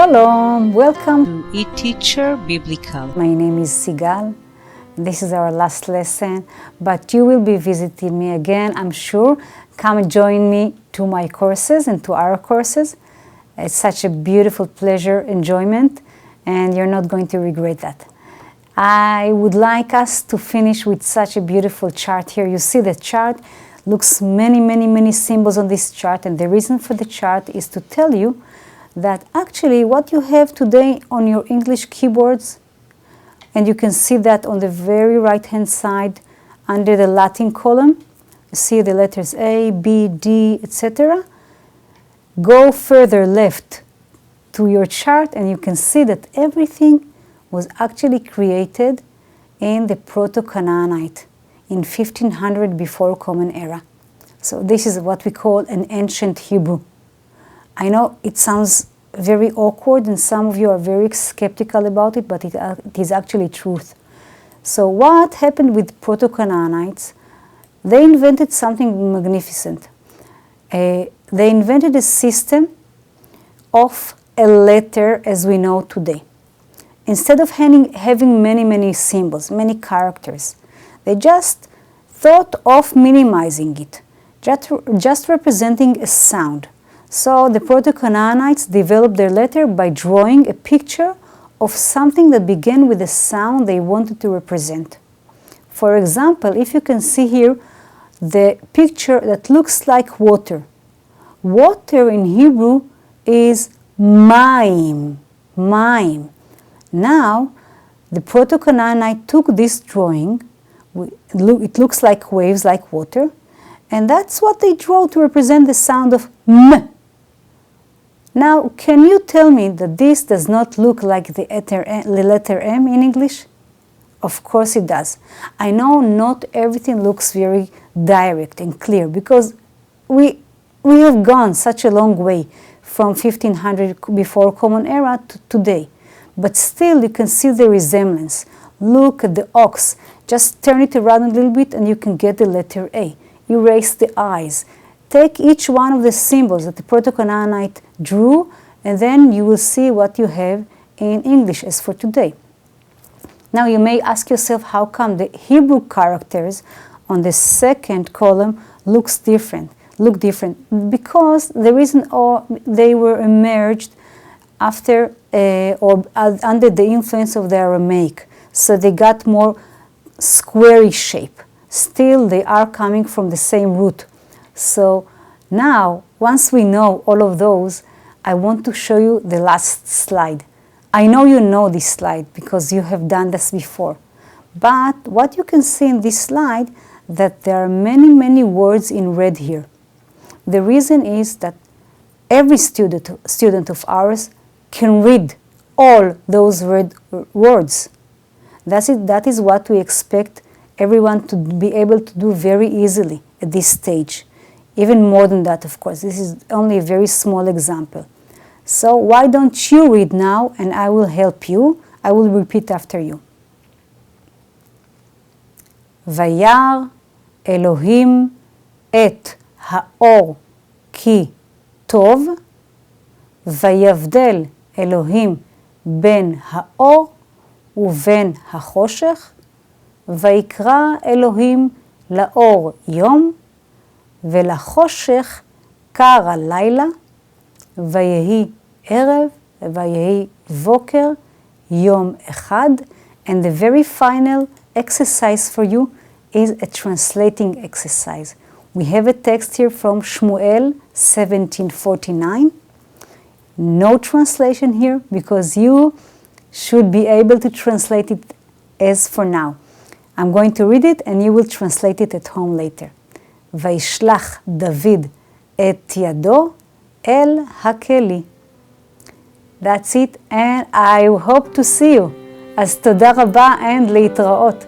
Shalom, welcome to E-Teacher Biblical. My name is Sigal. This is our last lesson, but you will be visiting me again, I'm sure. Come join me to my courses and to our courses. It's such a beautiful pleasure, enjoyment, and you're not going to regret that. I would like us to finish with such a beautiful chart here. You see the chart looks many symbols on this chart, and the reason for the chart is to tell you that actually what you have today on your English keyboards, and you can see that on the very right hand side under the Latin column, you see the letters A, B, D, etc. Go further left to your chart and you can see that everything was actually created in the Proto-Canaanite in 1500 before Common Era. So this is what we call an ancient Hebrew. I know it sounds very awkward and some of you are very skeptical about it, but it is actually truth. So what happened with Proto-Canaanites? They invented something magnificent. They invented a system of a letter as we know today. Instead of having many symbols, many characters, they just thought of minimizing it, just representing a sound. So the Proto-Canaanites developed their letter by drawing a picture of something that began with a sound they wanted to represent. For example, if you can see here the picture that looks like water. Water in Hebrew is mayim. Now, the Proto-Canaanite took this drawing, it looks like waves, like water, and that's what they drew to represent the sound of M. Now, can you tell me that this does not look like the letter M in English? Of course it does. I know not everything looks very direct and clear because we have gone such a long way from 1500 before Common Era to today. But still you can see the resemblance. Look at the ox. Just turn it around a little bit and you can get the letter A. Erase the eyes. Take each one of the symbols that the Proto-Canaanite drew, and then you will see what you have in English as for today. Now you may ask yourself, how come the Hebrew characters on the second column look different? Because the reason they were emerged after or under the influence of the Aramaic, so they got more squarish shape. Still, they are coming from the same root. So now, once we know all of those, I want to show you the last slide. I know you know this slide because you have done this before. But what you can see in this slide, that there are many words in red here. The reason is that every student of ours can read all those red words. That is what we expect everyone to be able to do very easily at this stage. Even more than that, of course. This is only a very small example. So why don't you read now and I will help you. I will repeat after you. Vayar Elohim et haor ki tov, vayavdel Elohim ben haor uben hachoshech, ויקרא אלוהים לאור יום, ולחושך קר הלילה, ויהי ערב, ויהי בוקר, יום אחד. And the very final exercise for you is a translating exercise. We have a text here from Shmuel 17:49. No translation here because you should be able to translate it as for now. I'm going to read it and you will translate it at home later. וישלח דוד את ידו אל הכלי. That's it, and I hope to see you. אז תודה רבה and להתראות.